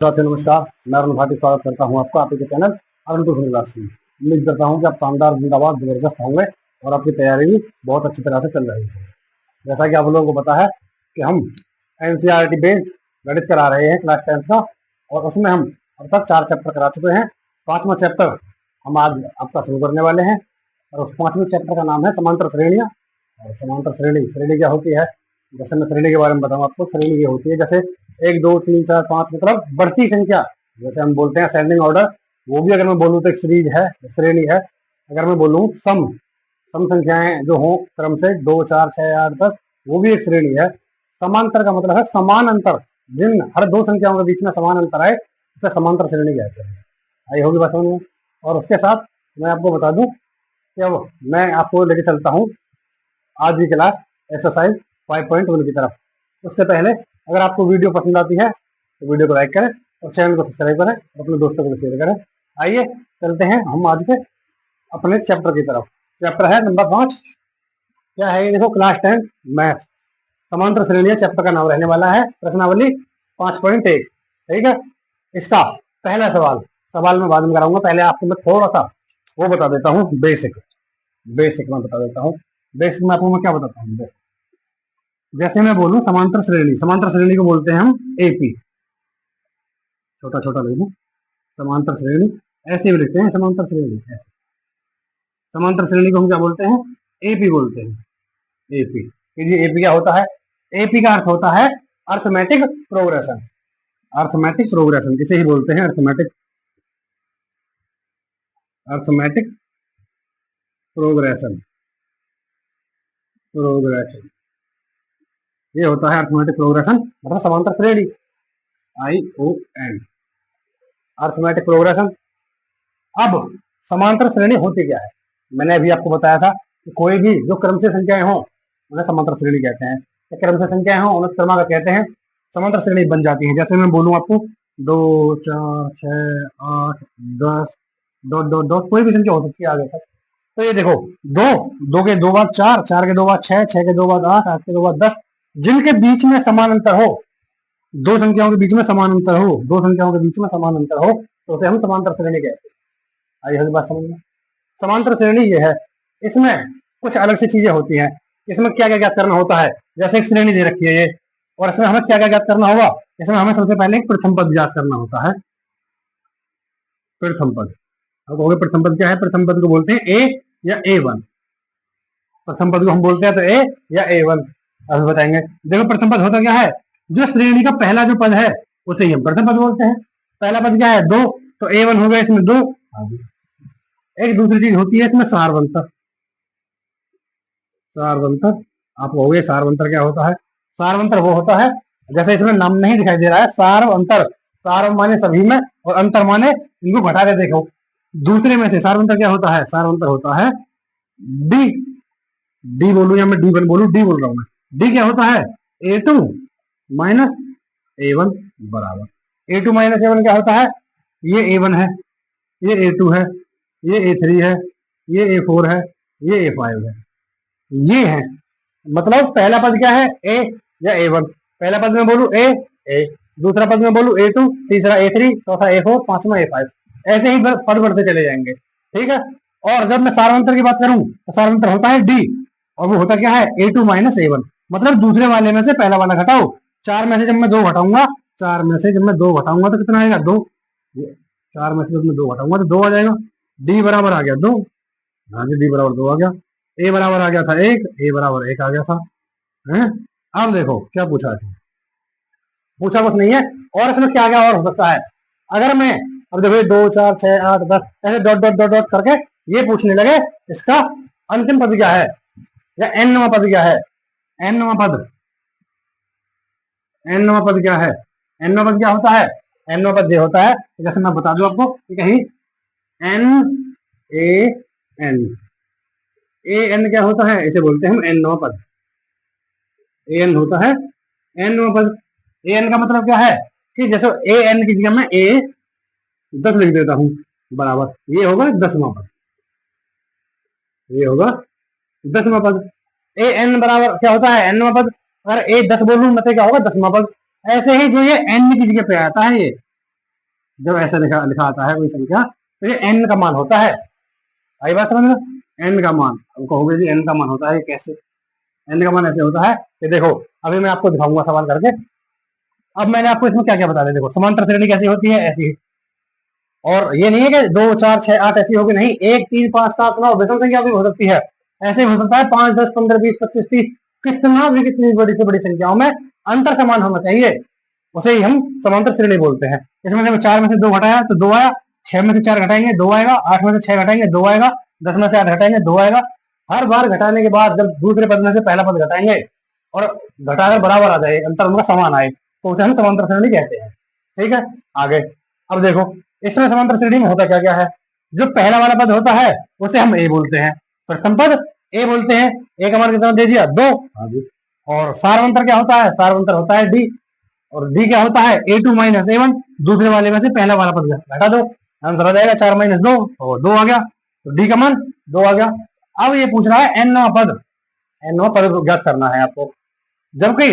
साथियों नमस्कार, मैं अरुण भाटी स्वागत करता हूं आपका आपके चैनल अरुण ट्यूशन क्लास में। उम्मीद करता हूं कि आप शानदार, जिंदाबाद, जबरदस्त होंगे और आपकी तैयारी भी बहुत अच्छी तरह से चल रही है। जैसा कि आप लोगों को पता है कि हम एनसीईआरटी बेस्ड गणित करा रहे हैं क्लास 10th का, और उसमें हम अब तक 4 चैप्टर करा चुके हैं। 5वां चैप्टर हम आज आपका शुरू करने वाले हैं, और उस 5वें चैप्टर का नाम है समांतर श्रेणियाँ। और समांतर श्रेणी क्या होती है? जैसे मैं श्रेणी के बारे में बताऊं आपको। श्रेणी ये होती है जैसे 1 2 3 4 5, मतलब बढ़ती संख्या, जैसे हम बोलते हैं असेंडिंग ऑर्डर। वो भी अगर मैं बोलूँ तो एक सीरीज है, श्रेणी है। अगर मैं बोलूँ सम संख्याएं जो हों क्रम से 2 4 6 8 10, वो भी एक श्रेणी है। समांतर का मतलब है समान अंतर, जिन हर दो संख्याओं के बीच में समान अंतर आए उसे समांतर श्रेणी कहते हैं। आई होगी बात समझ में। और उसके साथ मैं आपको बता दूं कि अब मैं आपको लेके चलता हूँ आज की क्लास एक्सरसाइज 5.1 की तरफ। उससे पहले अगर आपको वीडियो पसंद आती है तो वीडियो को लाइक करें और चैनल को सब्सक्राइब करें और अपने दोस्तों को शेयर करें। आइए चलते हैं हम आज के अपने चैप्टर की तरफ। चैप्टर है नंबर 5। क्या है ये? देखो, क्लास 10 मैथ्स, समांतर श्रेणियां चैप्टर का नाम रहने वाला है। प्रश्नावली 5.1, ठीक है। इसका पहला सवाल मैं बाद में कराऊंगा, पहले आपको मैं थोड़ा सा वो बता देता हूँ, बेसिक मैं बता देता हूँ। बेसिक में आपको मैं क्या बताता हूँ, जैसे मैं बोलूं समांतर श्रेणी को बोलते हैं हम एपी। छोटा छोटा लिख दूं, समांतर श्रेणी, ऐसे भी लिखते हैं समांतर श्रेणी, ऐसे। समांतर श्रेणी को हम क्या बोलते हैं? एपी बोलते हैं। एपी, जी एपी क्या होता है? एपी का अर्थ होता है अर्थमेटिक प्रोग्रेशन। अर्थमेटिक प्रोग्रेशन इसे ही बोलते हैं अर्थमेटिक प्रोग्रेशन। ये होता है अर्थमेटिक प्रोग्रेशन, मतलब समांतर श्रेणी, ION, अर्थमेटिक प्रोग्रेशन। अब समांतर श्रेणी होती क्या है? मैंने अभी आपको बताया था कि कोई भी जो क्रम से संख्याएं हों उन्हें समांतर श्रेणी कहते हैं। क्रम से संख्याएं हों उन्हें क्रमागत कहते हैं, समांतर श्रेणी बन जाती है। जैसे मैं बोलूं आपको 2 4 6 8 10 डॉट डॉट डॉट, कोई भी संख्या हो सकती है आगे तक। तो ये देखो, दो के दो बाद 4, 4 के दो बाद 6, 6 के दो बाद 8, 8 के दो बाद 10, जिनके बीच में समान अंतर हो, दो संख्याओं के बीच में समान अंतर हो, तो उसे हम समांतर श्रेणी कहते हैं। आई बात समझ में। समांतर श्रेणी ये है, इसमें कुछ अलग सी चीजें होती हैं। इसमें क्या क्या ज्ञात करना होता है? जैसे एक श्रेणी दे रखी है ये, और इसमें हमें क्या क्या ज्ञात करना होगा? इसमें हमें सबसे पहले एक प्रथम पद ज्ञात करना होता है। प्रथम पद, अब हो गया प्रथम पद क्या है? प्रथम पद को बोलते हैं ए या A1। प्रथम पद को हम बोलते हैं तो ए या A1। अब बताएंगे। देखो, प्रथम पद होता क्या है? जो श्रेणी का पहला जो पद है उसे ही हम प्रथम पद बोलते हैं। पहला पद क्या है? 2, तो A1 हो गया इसमें 2। हाँ जी। एक दूसरी चीज होती है इसमें सारवंतर। आप कहोगे सारवंतर क्या होता है? सारवंतर वो होता है, जैसे इसमें नाम नहीं दिखाई दे रहा है, सारवंतर। सार माने सभी में और अंतर माने इनको घटा के देखो दूसरे में से। सारवंतर क्या होता है? सारवंतर होता है डी। डी बोलू या मैं D1 बोलू, डी बोल रहा हूं मैं। डी क्या होता है? A2 माइनस A1 बराबर। A2 माइनस A1 क्या होता है? ये A1 है, ये A2 है, ये A3 है, ये A4 है, ये A5 है, ये है। मतलब पहला पद क्या है? A या A1। पहला पद में बोलू A, दूसरा पद में बोलू A2, तीसरा A3, चौथा A4, पांचवा A5। ऐसे ही पद बढ़ते चले जाएंगे, ठीक है। और जब मैं सारवंतर की बात करूं तो सारवंतर होता है D, और वो होता क्या है? A2 minus A1। मतलब दूसरे वाले में से पहला वाला घटाओ। 4 में से जब मैं 2 घटाऊंगा, 4 में से जब मैं 2 घटाऊंगा तो कितना आएगा? 2। 4 में से जब मैं 2 घटाऊंगा तो 2 आ जाएगा। D बराबर आ गया 2। हाँ जी, D बराबर 2 आ गया। ए बराबर आ गया था 1, ए बराबर 1 आ गया था। हैं? अब देखो क्या पूछा है। पूछा कुछ नहीं है। और इसमें क्या क्या और हो सकता है? अगर मैं, अब देखो 2 4 6 8 10 ऐसे डॉट डॉट डॉट डॉट करके ये पूछने लगे इसका अंतिम पद क्या है, या एनवा पद क्या है? एनवा पद, एनवा पद क्या है? एनवा पद क्या होता है? एनवा पद ये होता है, जैसे मैं बता दूं आपको कि कहीं N A N, A N क्या होता है? इसे बोलते हैं हम एनवा पद। ए एन होता है एनवा पद। ए एन का मतलब क्या है? कि जैसे ए एन की जगह में ए 10 लिख देता हूं, बराबर ये होगा 10वां पद। ये होगा 10वां पद। ए एन बराबर क्या होता है? एनवां पद। अगर ए 10 बोलूं मतलब क्या होगा? 10वां पद। ऐसे ही जो ये एन की जगह पे आता है, ये जब ऐसे लिखा लिखा आता है कोई संख्या, तो ये n का मान होता है। आई बात समझ में? n का मान, अब कहोगे जी n का मान होता है कैसे? n का मान ऐसे होता है कि देखो, अभी मैं आपको दिखाऊंगा सवाल करके। अब मैंने आपको इसमें क्या क्या बता दिया, देखो समांतर श्रेणी कैसी होती है, ऐसी। और ये नहीं है कि 2 4 6 8 ऐसी होगी, नहीं, 1 3 5 7 9 विषम संख्या भी हो सकती है। ऐसे हो सकता है 5 10 15 20 25 30, कितना भी, कितनी बड़ी से बड़ी संख्याओं में अंतर समान होना चाहिए, उसे ही हम समांतर श्रेणी बोलते हैं। इसमें जब 4 में से 2 घटाया तो 2 आया, 6 में से 4 घटाएंगे 2 आएगा, 8 में से 6 घटाएंगे 2 आएगा, 10 में से 8 घटाएंगे 2 आएगा। हर बार घटाने के बाद जब दूसरे पद में से पहला पद घटाएंगे और घटाकर बराबर आ जाए, अंतर उनका समान आए, तो उसे हम समांतर श्रेणी कहते हैं। ठीक है, आगे अब देखो, इसमें समांतर श्रेणी में होता क्या क्या है। जो पहला वाला पद होता है उसे हम ए बोलते हैं, प्रथम पद ए बोलते हैं। ए का मान कितना दे दिया, 2। हाँ जी। और सार्वंतर क्या होता है, सार्वंतर होता है डी, और डी क्या होता है, a2 माइनस a1। दूसरे वाले में से पहला वाला पद घटा दो, आंसर आ जाएगा 4 माइनस 2, और 2 आ गया, तो डी का मान 2 आ गया। अब ये पूछ रहा है एन पद, एन पद ज्ञात करना है आपको, जबकि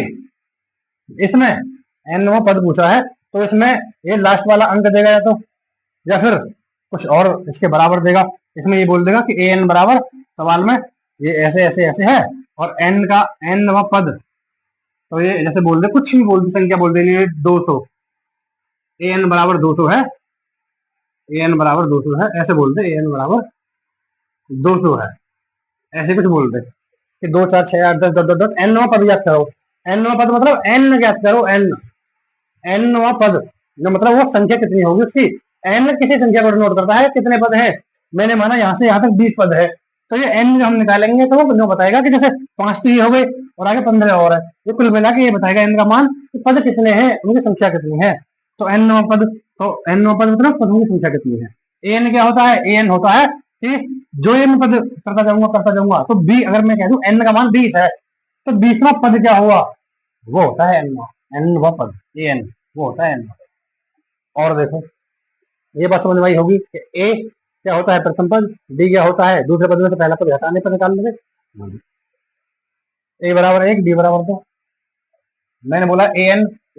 इसमें एन पद पूछा है तो इसमें ये लास्ट वाला अंक देगा या फिर कुछ और इसके बराबर देगा। इसमें ये बोल देगा कि ए एन बराबर, सवाल में ये ऐसे ऐसे ऐसे है, और एन का एन पद, तो ये जैसे बोल दे, कुछ भी बोल दे, संख्या बोल देनी है 200, ए एन बराबर 200 है, ए एन बराबर 200 है, ऐसे बोल दे ए एन बराबर 200 है, ऐसे कुछ बोल दे कि 2 4 6 8 10 डॉट डॉट डॉट एन पद ज्ञात करो। एन पद मतलब एन ज्ञात करो, एन एन पद, जो मतलब वो संख्या कितनी होगी उसकी। एन किसी संख्या को डिनोट करता है कितने पद है, मैंने माना यहाँ से यहाँ तक 20 पद है, तो ये एन जो हम निकालेंगे तो वो बताएगा कि जैसे 5 तो ये हो गए और आगे 15 और है, ये कुल मिला के ये बताएगा एन का मान कि पद कितने हैं, उनकी संख्या कितनी है। तो एन पद, तो एन पद मतलब पदों की संख्या कितनी है। एन क्या होता है, एन होता है कि जो ये मैं पद करता जाऊंगा, तो बी, अगर मैं कह दूं एन का मान 20 है, तो 20वां पद क्या हुआ, वो होता है एन, एन पद, ए एन, वो होता है एन। और देखो, ये बात समझ में आई होगी कि ए क्या होता है, प्रथम पद, डी क्या होता है, दूसरे पद में से पहला पद घटाने पर निकालने से। ए बराबर 1, डी बराबर 2। मैंने बोला ए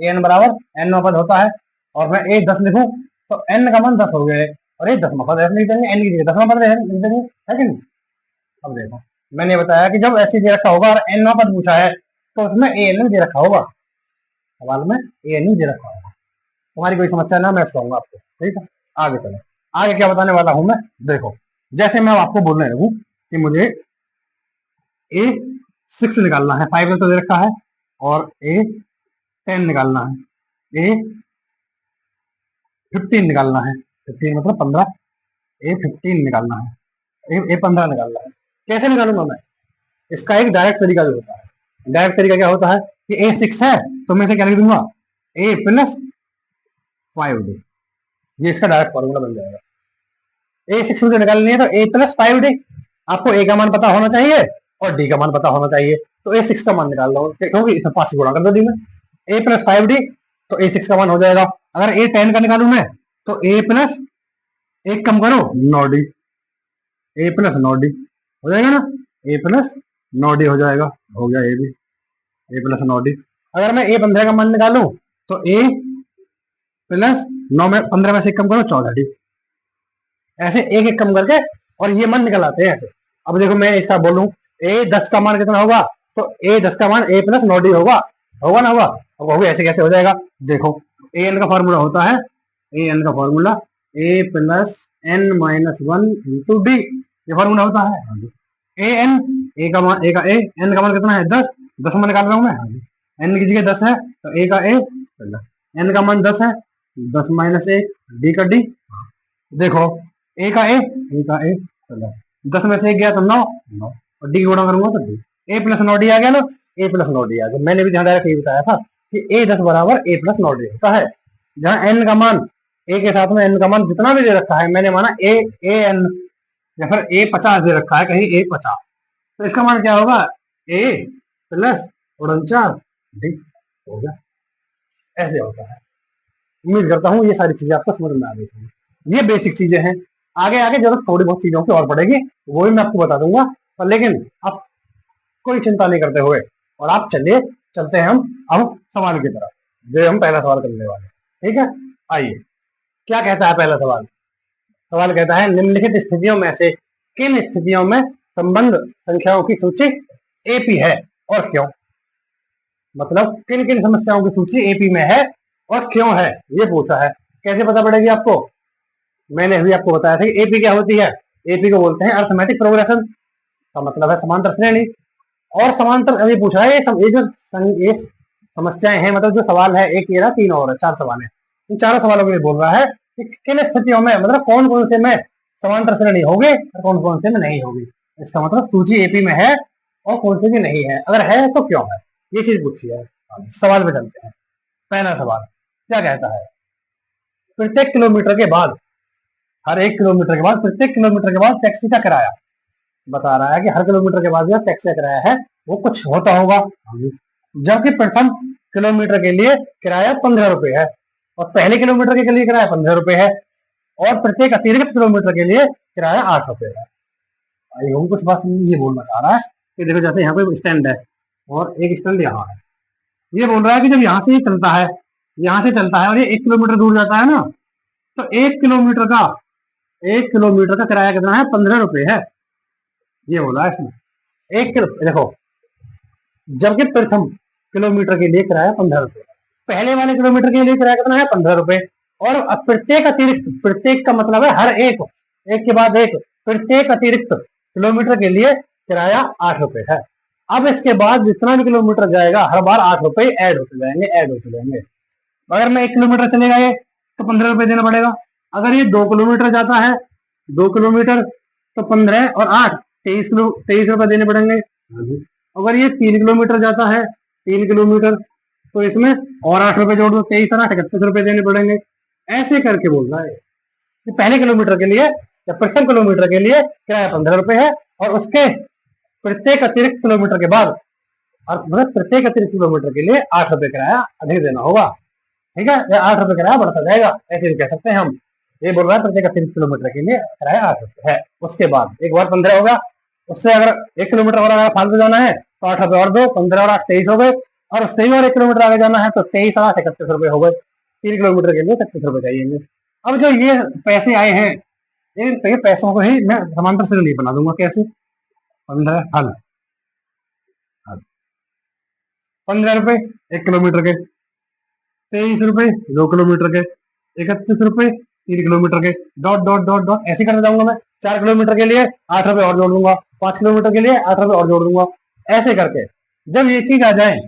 एन बराबर एन पद होता है, और मैं ए 10 लिखूं तो एन का मान 10 हो गया, और ये 10वां पद ऐसे लिख देंगे, एन की जगह 10वां पद लिख देंगे, है कि नहीं। अब देखो, मैंने बताया कि जब ऐसे दे रखा होगा और एन पद पूछा है, तो उसमें ए एन दे रखा होगा, सवाल में ए एन दे रखा होगा। तुम्हारी कोई समस्या ना, मैं कहूंगा आपको, ठीक है। आगे चलो, आगे क्या बताने वाला हूं मैं, देखो, जैसे मैं आपको बोलने लगूं कि मुझे ए 6 निकालना है, 5 तो दे रखा है, और ए 10 निकालना है, ए 15 निकालना है, 15 मतलब 15, ए 15 निकालना है, ए 15 निकालना है। कैसे निकालूंगा मैं, इसका एक डायरेक्ट तरीका भी होता है। डायरेक्ट तरीका क्या होता है कि ए 6 है तो मैं इसे क्या लिख दूंगा, ए प्लस 5d, ये इसका डायरेक्ट फॉर्मूला बन जाएगा। ए 6 मुझे निकालनी है तो ए प्लस 5d, आपको ए का मान पता होना चाहिए और डी का मान पता होना चाहिए, तो ए 6 का मान निकाल लो, क्योंकि इसमें 5 से गुणा कर दो डी में, ए प्लस 5d, तो ए 6 का मान हो जाएगा। अगर ए 10 का निकालू मैं, तो ए प्लस, एक कम करो 9d, ए प्लस 9d हो जाएगा ना, ए प्लस 9d हो जाएगा, हो गया ए भी, ए प्लस 9d। अगर मैं ए 15 का मान निकालू, तो ए प्लस 9 में 15 में से कम करो 14d, ऐसे एक एक कम करके और ये मान निकल आते हैं ऐसे। अब देखो, मैं इसका बोलूं ए 10 का मान कितना होगा, तो ए 10 का मान ए प्लस 9d होगा, होगा ना, होगा। अब होगा, ऐसे कैसे हो जाएगा, देखो, ए एन का फॉर्मूला होता है, ए एन का formula A plus N minus 1 into D, ये फॉर्मूला होता है। ए एन, ए का मान, ए का ए, एन का मान कितना है 10, 10 में निकाल रहा हूं मैं, एन की जगह 10 है तो ए का ए, एन का मान 10 है, 10 माइनस 1 डी का डी। देखो, ए का ए, 10 में से 1 गया तो 9, और डी गुणा करूंगा तो डी, ए प्लस 9d आ गया ना, ए प्लस 9d आ गया। मैंने भी ध्यान डायरेक्ट ये बताया था कि ए 10 बराबर ए प्लस 9d होता है, जहां एन का मान, ए के साथ में एन का मान जितना भी दे रखा है, मैंने माना ए एन, या फिर ए 50 दे रखा है कहीं, ए 50, तो इसका मान क्या होगा, ए प्लस 49 डी हो गया, ऐसे होता है। उम्मीद करता हूँ ये सारी चीजें आपको समझ में आ गई होंगी। ये बेसिक चीजें हैं, आगे आगे जरूरत थोड़ी बहुत चीजों की और पड़ेगी, वो भी मैं आपको बता दूंगा, पर लेकिन आप कोई चिंता नहीं करते हुए, और आप चलिए, चलते हैं हम अब सवाल की तरफ, जो हम पहला सवाल करने वाले हैं, ठीक है। आइए, क्या कहता है पहला सवाल? सवाल कहता है निम्नलिखित स्थितियों में से किन स्थितियों में संबंध संख्याओं की सूची एपी है और क्यों? मतलब किन किन समस्याओं की सूची एपी में है और क्यों है, ये पूछा है। कैसे पता पड़ेगी आपको? मैंने अभी आपको बताया था कि एपी क्या होती है। एपी को बोलते हैं अर्थमेटिक प्रोग्रेशन, का मतलब है समांतर श्रेणी। और समांतर अभी पूछा है ये समस्याएं हैं, मतलब जो सवाल है एक ये रहा, तीन और है, चार सवाल है। इन चारों सवालों के लिए बोल रहा है कि किन स्थितियों में, मतलब कौन कौन से में समांतर श्रेणी होगी और कौन कौन से में नहीं होगी। इसका मतलब सूची एपी में है और कौन से में नहीं है, अगर है तो क्यों है, ये चीज पूछी है। सवाल में चलते हैं। पहला सवाल क्या कहता है? प्रत्येक किलोमीटर के बाद, हर एक किलोमीटर के बाद, प्रत्येक किलोमीटर के बाद टैक्सी का किराया बता रहा है कि हर किलोमीटर के बाद जो टैक्सी का किराया है वो कुछ होता होगा, जबकि प्रथम किलोमीटर के लिए किराया 15 रुपए है और पहले किलोमीटर के लिए किराया 15 रुपए है और प्रत्येक अतिरिक्त किलोमीटर के लिए किराया 8 रुपए है। आई होप कुछ बात ये बोलना चाह रहा है कि देखो जैसे यहाँ पे स्टैंड है और एक स्टैंड यहाँ है, ये बोल रहा है कि जब यहाँ से ये चलता है, यहाँ से चलता है और ये 1 किलोमीटर दूर जाता है ना, तो 1 किलोमीटर का किराया कितना है? 15 रुपए है, ये बोला है इसने। देखो, जबकि प्रथम किलोमीटर के लिए किराया 15 रुपए, पहले वाले किलोमीटर के लिए किराया कितना है? 15 रुपए। और प्रत्येक अतिरिक्त, प्रत्येक का मतलब है हर एक, एक के बाद एक, प्रत्येक अतिरिक्त किलोमीटर के लिए किराया 8 रुपए है। अब इसके बाद जितना भी किलोमीटर जाएगा हर बार 8 रुपए ऐड होते जाएंगे, ऐड होते जाएंगे। अगर मैं 1 किलोमीटर चलेगा ये तो 15 रुपए देना पड़ेगा। अगर ये 2 किलोमीटर जाता है, 2 किलोमीटर, तो 15 और 8 23 रुपए देने पड़ेंगे। अगर ये 3 किलोमीटर जाता है, 3 किलोमीटर, तो इसमें और 8 रुपए जोड़ दो, 23 और 8 31 रुपए देने पड़ेंगे। ऐसे करके बोल रहा है कि पहले किलोमीटर के लिए या प्रथम किलोमीटर के लिए किराया 15 रुपए है और उसके प्रत्येक अतिरिक्त किलोमीटर के बाद, और मतलब प्रत्येक अतिरिक्त किलोमीटर के लिए 8 रुपए किराया अधिक देना होगा। ठीक है, या 8 रुपए किराया बढ़ता जाएगा, ऐसे भी कह सकते हैं हम। ये बोल रहा है प्रत्येक अतिरिक्त किलोमीटर के लिए किराया 8 रुपए है। उसके बाद एक बार 15 होगा, उससे अगर 1 किलोमीटर और अगर फालतू जाना है तो 8 रुपए और दो, 15 और 8 23 हो गए। और उससे भी और 1 किलोमीटर आगे जाना है तो 23 और 8 31 रुपए हो गए। 3 किलोमीटर के लिए 31 रुपए चाहिए। अब जो ये पैसे आए हैं, ये पैसों को ही मैं समांतर श्रेणी बना दूंगा। कैसे? 15 हल 15 रुपए 1 किलोमीटर के, 23 रुपए 2 किलोमीटर के, 31 रुपए 3 किलोमीटर के, डॉट डॉट डॉट डॉट ऐसे करते जाऊंगा मैं। 4 किलोमीटर के लिए 8 रुपए और जोड़ दूंगा, 5 किलोमीटर के लिए 8 रुपए और जोड़ दूंगा। ऐसे करके जब ये चीज आ जाए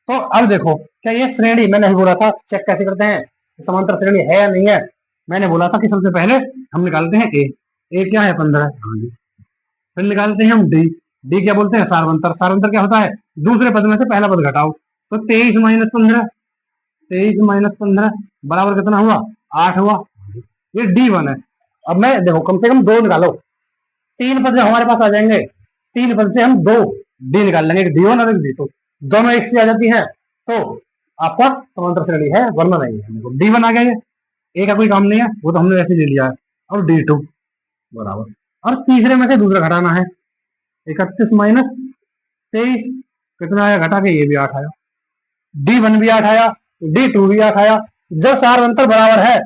तो अब देखो क्या ये श्रेणी, मैंने बोला था चेक कैसे करते हैं समांतर श्रेणी है या नहीं है। मैंने बोला था कि सबसे पहले हम निकालते हैं ए क्या है? 15। फिर निकालते हैं हम डी क्या बोलते हैं? सारवंतर। सारवंतर क्या होता है? दूसरे पद में से पहला पद घटाओ, तो 23 माइनस 15, 23 माइनस 15 बराबर कितना हुआ? 8 हुआ। ये D1 है। अब मैं देखो कम से कम 2 निकालो, 3 पद जब हमारे पास आ जाएंगे, 3 पद से हम 2 डी निकाल लेंगे, एक D1 और एक D2, दोनों एक से आ जाती है तो आपका समांतर श्रेणी है, वरना नहीं है। देखो D1 आ गया, ये ए का कोई काम नहीं है, वो तो हमने वैसे ले लिया है। और D2 बराबर, और तीसरे में से दूसरा घटाना है, 31 माइनस 23 कितना आया? घटा के ये भी 8 आया, D1 भी 8 आया, D2 भी 8 आया। जब सार अंतर बराबर है,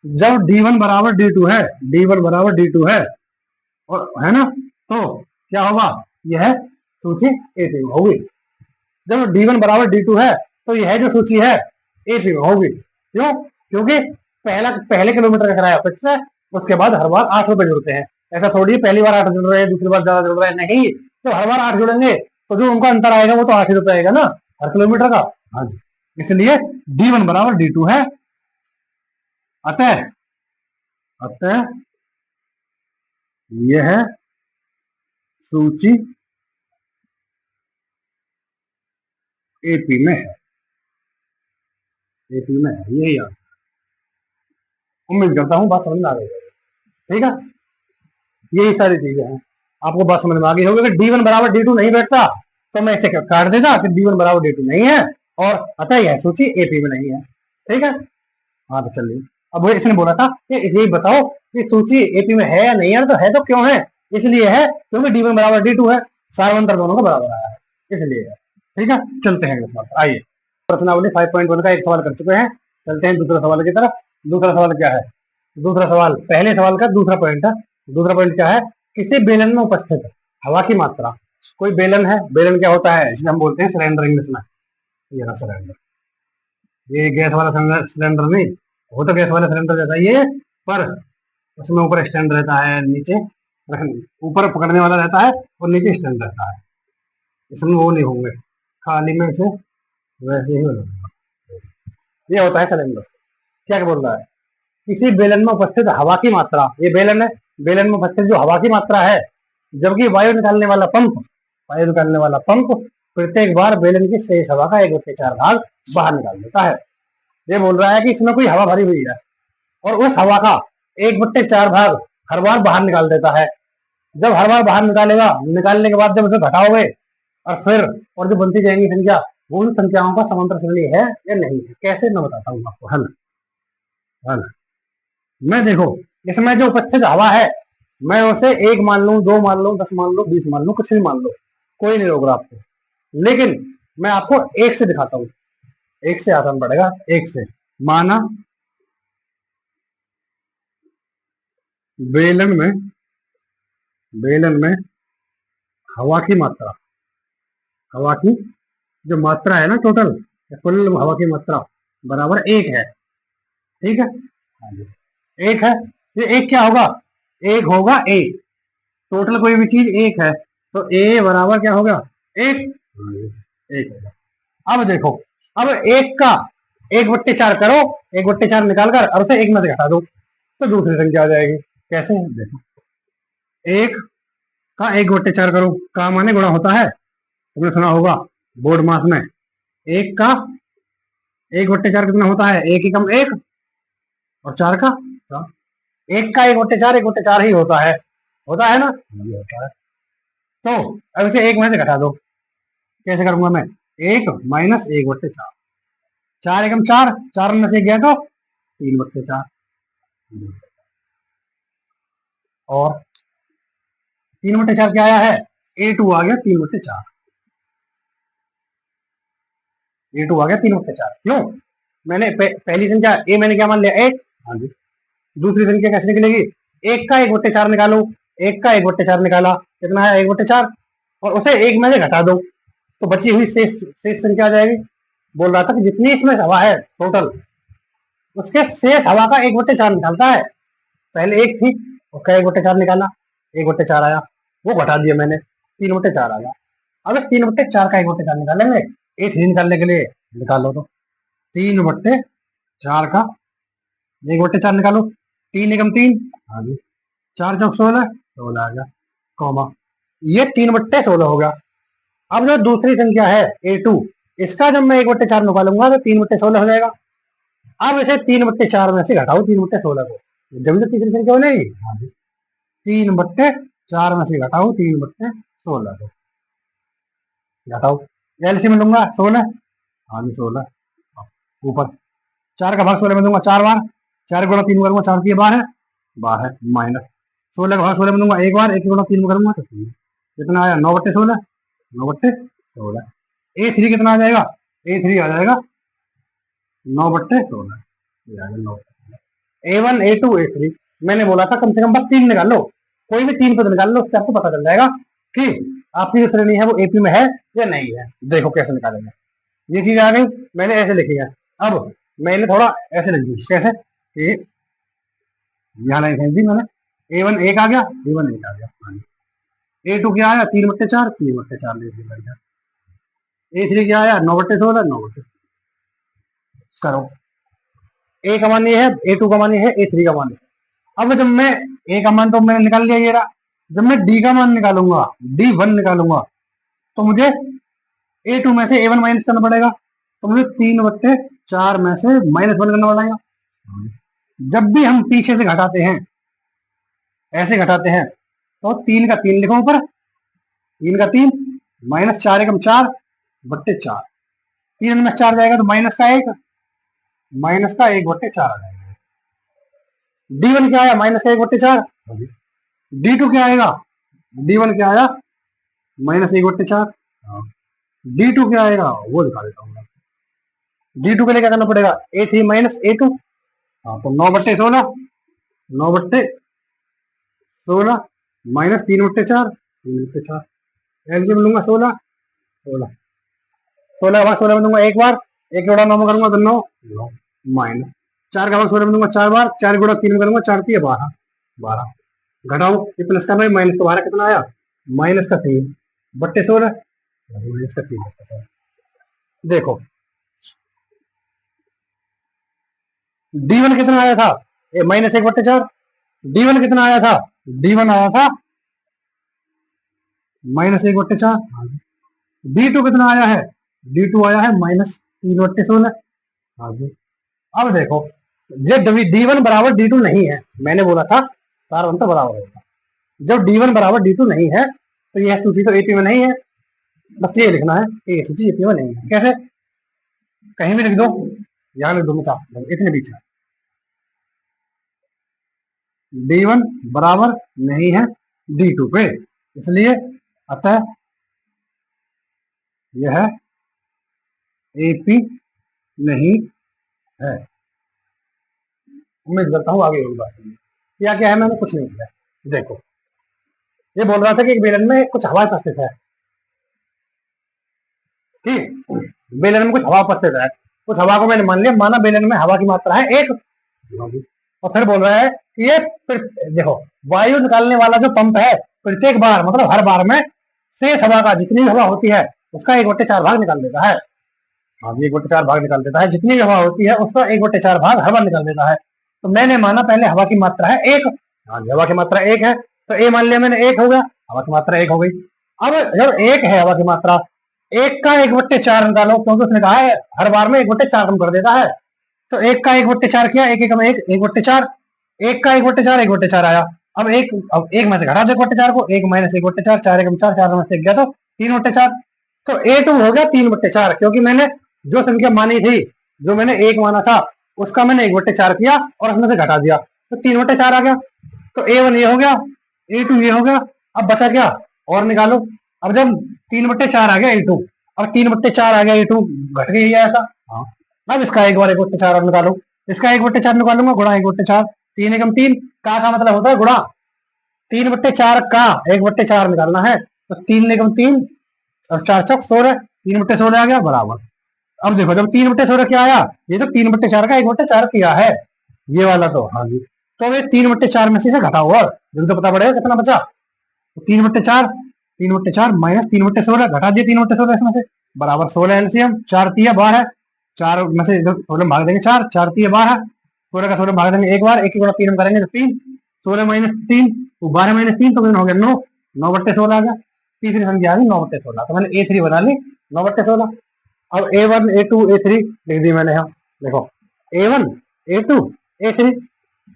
जब D1 बराबर D2 है, D1 बराबर D2 है, और है ना, तो क्या होगा? यह सूची एपी में होगी। जब D1 बराबर D2 है तो यह जो सूची है एपी में होगी। क्यों? क्योंकि पहले किलोमीटर का किराया फिक्स है, उसके बाद हर बार 8 रुपए जुड़ते हैं। ऐसा थोड़ी पहली बार 8 जुड़ रहे हैं, दूसरी बार ज्यादा जुड़ रहे हैं, नहीं, तो हर बार 8 जुड़ेंगे तो जो उनका अंतर आएगा वो तो 8 रुपए आएगा ना हर किलोमीटर का। हाँ जी, इसलिए D1 बराबर D2 है। अतः अतः यह सूची एपी में है, एपी में है, यही याद। उम्मीद करता हूँ बात समझ में आ गई। ठीक है, यही सारी चीजें हैं, आपको बात समझ में आ गई होगी। अगर D1 बराबर D2 नहीं बैठता तो मैं इसे काट देता कि D1 बराबर D2 नहीं है और अतः यह सूची एपी में नहीं है। ठीक है, हाँ तो चलिए। अब इसने बोला था कि यही बताओ कि सूची एपी में है या नहीं है, तो है तो क्यों है? इसलिए है क्योंकि D1 बराबर D2 है, सारवंतर दोनों का बराबर आया है, इसलिए है। ठीक है, चलते हैं आइए प्रश्नावली 5.1 का एक सवाल कर चुके हैं, चलते हैं दूसरे सवाल की तरफ। दूसरा सवाल क्या है? दूसरा सवाल पहले सवाल का दूसरा पॉइंट है। दूसरा पॉइंट क्या है? किसी बेलन में उपस्थित हवा की मात्रा, कोई बेलन है, बेलन क्या होता है, इसे हम बोलते हैं सिलेंडर इंग्लिश में। ये रहा सिलेंडर, ये गैस वाला सिलेंडर नहीं, वो तो गैस वाला सिलेंडर जैसा ही है, पर उसमें ऊपर स्टैंड रहता है, नीचे ऊपर पकड़ने वाला रहता है और नीचे स्टैंड रहता है। इसमें वो नहीं होंगे, खाली में से वैसे ही हो जाएगा। ये होता है सिलेंडर। क्या बोल रहा है? किसी बेलन में उपस्थित हवा की मात्रा, ये बेलन है, बेलन में उपस्थित जो हवा की मात्रा है, जबकि वायु निकालने वाला पंप, वायु निकालने वाला पंप प्रत्येक बार बेलन की शेष हवा का 1/4 भाग बाहर निकाल देता है। ये बोल रहा है कि इसमें कोई हवा भरी हुई है और उस हवा का 1/4 भाग हर बार बाहर निकाल देता है। जब हर बार बाहर निकालेगा, निकालने के बाद जब उसे घटाओगे और फिर और जो बनती जाएंगी संख्या, वो उन संख्याओं का समांतर श्रेणी है या नहीं है, कैसे मैं बताता हूँ आपको, है ना। मैं देखो, इसमें जो उपस्थित हवा है, मैं उसे 1 मान लूं, 2 मान लूं, 10 मान लूं, 20 मान लूं, कुछ भी मान लो, कोई नहीं रोक रहा आपको। लेकिन मैं आपको 1 से दिखाता हूँ, 1 से आसान पड़ेगा। 1 से माना बेलन में हवा की मात्रा, हवा की जो मात्रा है ना, टोटल कुल हवा की मात्रा बराबर 1 है। ठीक है, 1 है। ये 1 क्या होगा? 1 होगा ए, टोटल कोई भी चीज 1 है तो ए बराबर क्या होगा? 1। 1 होगा। अब देखो, अब 1 का 1/4 करो, 1/4 निकाल कर और उसे 1 में से घटा दो तो दूसरी संख्या आ जाएगी। कैसे? देखो, 1 का 1/4 करो, का माने गुणा होता है, तुमने सुना होगा बोर्ड मास में। 1 का 1/4 कितना होता है? 1 एकम 1 और 4 का 4। 1 का 1/4 1/4 ही होता है ना, ये होता है। तो अब इसे 1 में से घटा दो। कैसे करूंगा मैं? 1 माइनस 1/4, 4 एकम 4, 4 में से गया तो 3/4, और 3/4 क्या आया है? A2 आ गया 3/4, A2 आ गया 3/4। क्यों? मैंने पहली संख्या ए मैंने क्या मान लिया? 1। हाँ जी। दूसरी संख्या कैसे निकलेगी? 1 का 1/4 निकालो, 1 का 1/4 निकाला, कितना है? 1/4, और उसे 1 में से घटा दो तो बची हुई शेष संख्या आ जाएगी। बोल रहा था कि जितनी इसमें हवा है टोटल, उसके शेष हवा का 1/4 निकालता है। पहले 1 थी, उसका 1/4 निकाला, 1/4 आया, वो घटा दिया मैंने, 3/4 आ गया। अब इस 3/4 का 1/4 निकालेंगे, A3 निकालने के लिए निकालो तो 3/4 का 1/4 निकालो, 3 एकम 3, हाँ जी, 4 चौक 16, 16 आ गया, कॉमा, ये 3/16 हो गया। अब जो दूसरी संख्या है A2, इसका जब मैं 1/4 निकालूंगा तो 3/16 हो जाएगा। अब इसे 3/4 में से घटाओ 3/16 को, जब तो तीसरी संख्या हो नहीं, हाँ जी, 3/4 में से घटाओ 3/16 को, घटाओ, एलसीएम लूंगा 16, हाँ जी 16, ऊपर 4 का भाग 16 में दूंगा 4 बार, 4 गुणा 3 करूंगा, 4 की 12, 12 माइनस 16 का भाग 16 में दूंगा 1 बार, 1 गुणा 3 में करूंगा तो 3, कितना आया? 9/16, 9/16। A3 कितना आ जाएगा? A3 आ जाएगा 9/16, A1 A2 A3। मैंने बोला था कम से कम बस 3 निकाल लो, कोई भी 3 पद निकाल लो, उससे आपको पता चल जाएगा कि आपकी जो श्रेणी है वो AP में है या नहीं है। देखो कैसे निकालेंगे, ये चीज आ गई, मैंने ऐसे लिखी है। अब मैंने थोड़ा ऐसे लिख दी, कैसे कि यहाँ लिख दी मैंने, A1 1 आ गया, B1 1 आ गया, A2 क्या आया? 3/4, 3/4 लिख दिया, A3 क्या आया? 9/16, 9/16। करो, A का मान ये है, A2 का मान ये है, A3 का मान है। अब जब मैं A का मान तो मैंने निकाल लिया ये रहा, जब मैं D का मान निकालूंगा, D1 निकालूंगा, तो मुझे A2 में से A1 माइनस करना पड़ेगा, तो मुझे 3/4 में से -1 करना पड़ेगा। जब भी हम पीछे से घटाते हैं, ऐसे घटाते हैं, तो 3 का 3 लिखो ऊपर, 3 का 3 माइनस 4 एकम 4/4, 3 में 4 जाएगा तो माइनस का 1, माइनस का 1/4 आ जाएगा। D1 क्या आया? -1/4। D2 क्या आएगा? D1 क्या आया? -1/4। D2 क्या आएगा वो दिखा देता हूँ। D2 के लिए क्या करना पड़ेगा? A3 माइनस A2, हाँ तो 9/16, 9/16 माइनस 3/4, 3/4 एलसीएम लूंगा 16, 16 16 का भाग 16 में दूंगा एक बार, एक गुणा 9 में करूंगा तो 9, 9 माइनस 4 का भाग 16 में दूंगा 4 बार, 4 गुणा 3 में करूंगा 4 3 12, 12 घटाओ ये प्लस का माइनस का 12 कितना आया, माइनस का 3/16, माइनस का 3/16। देखो D1 कितना आया था, माइनस 1/4, D1 कितना आया था, D1 आया था माइनस 1/4, D2 कितना आया है, D2 आया है माइनस 3/16। हाँ जी अब देखो जब D1 बराबर D2 नहीं है, मैंने बोला था सार अंतर बराबर होगा, जब D1 बराबर D2 नहीं है तो यह सूची तो एपी में नहीं है, बस ये लिखना है कि ये सूची एपी में नहीं है। कैसे, कहीं भी लिख दो, यहाँ लिख दो मिटा इतने बीच में, D1 बराबर नहीं है D2 पे, इसलिए अतः यह एपी नहीं है। उम्मीद करता हूँ आगे होगी बात। क्या क्या है, मैंने कुछ नहीं किया। देखो ये बोल रहा था कि एक बेलन में कुछ हवा उपस्थित है, ठीक, बेलन में कुछ हवा उपस्थित है, उस हवा को मैंने मान लिया, माना बेलन में हवा की मात्रा है 1, और फिर बोल रहा है कि ये देखो वायु निकालने वाला जो पंप है प्रत्येक बार मतलब हर बार में शेष हवा का जितनी भी हवा होती है उसका 1/4 भाग निकाल देता है। हाँ जी 1/4 भाग निकाल देता है, जितनी भी हवा होती है उसका 1/4 भाग हर बार निकाल देता है। तो मैंने माना पहले हवा की मात्रा है 1, हाँ जी हवा की मात्रा 1 है तो ए मान लिया मैंने 1 हो गया, हवा की मात्रा 1 हो गई। अब जब 1 है हवा की मात्रा, 1 का 1/4 निकालो, क्योंकि उसने कहा है हर बार में 1/4 कम कर देता है, तो 1 का 1/4 किया, 1 1 में 1, 1/4, 1 का 1/4 1/4 आया। अब एक में से घटा दो 1/4 को, 1 माइनस 1/4, 4 1 4, 4 में से गया तो 3/4, तो A2 हो गया 3/4, क्योंकि मैंने जो संख्या मानी थी, जो मैंने 1 माना था उसका मैंने 1/4 किया और उसमें से घटा दिया तो 3/4 आ गया। तो A1 ये हो गया, A2 ये हो गया, अब बचा क्या और निकालो। अब जब 3/4 आ गया A2 और 3/4 आ गया A2 घट गया, ये आया था, हाँ अब इसका एक बार 1/4 और निकालो, इसका 1/4 निकालूंगा गुणा 1/4, 3 एकम 3 का मतलब होता है गुणा, 3/4 का 1/4 निकालना है तो 3 एकम 3 और 4 चौक 16, 3/16 आ गया बराबर। अब देखो जब 3/16 क्या आया, ये तो 3/4 का 1/4 किया है ये वाला, तो हाँ जी तो ये 3/4 में से घटाओ और जल्दी तो पता पड़ेगा कितना बचा, तो 3/4, 3/4 माइनस 3/16 घटा दिया 3/16 इसमें से बराबर 16 एलसीएम, 4 3 12, 4 में से 16 भाग देंगे 4, 4 3 12, 16 का 16 भाग देंगे एक बार, 1 गुणा 3 हम करेंगे तो 3, 16 माइनस 3 तो 12 माइनस 3 तो हो गया 9, 9/16 आ गया, तीसरी संख्या आ गई 9/16, तो मैंने A3 बना ली 9/16। अब A1 A2 A3 लिख दी मैंने यहाँ, देखो A1 A2 A3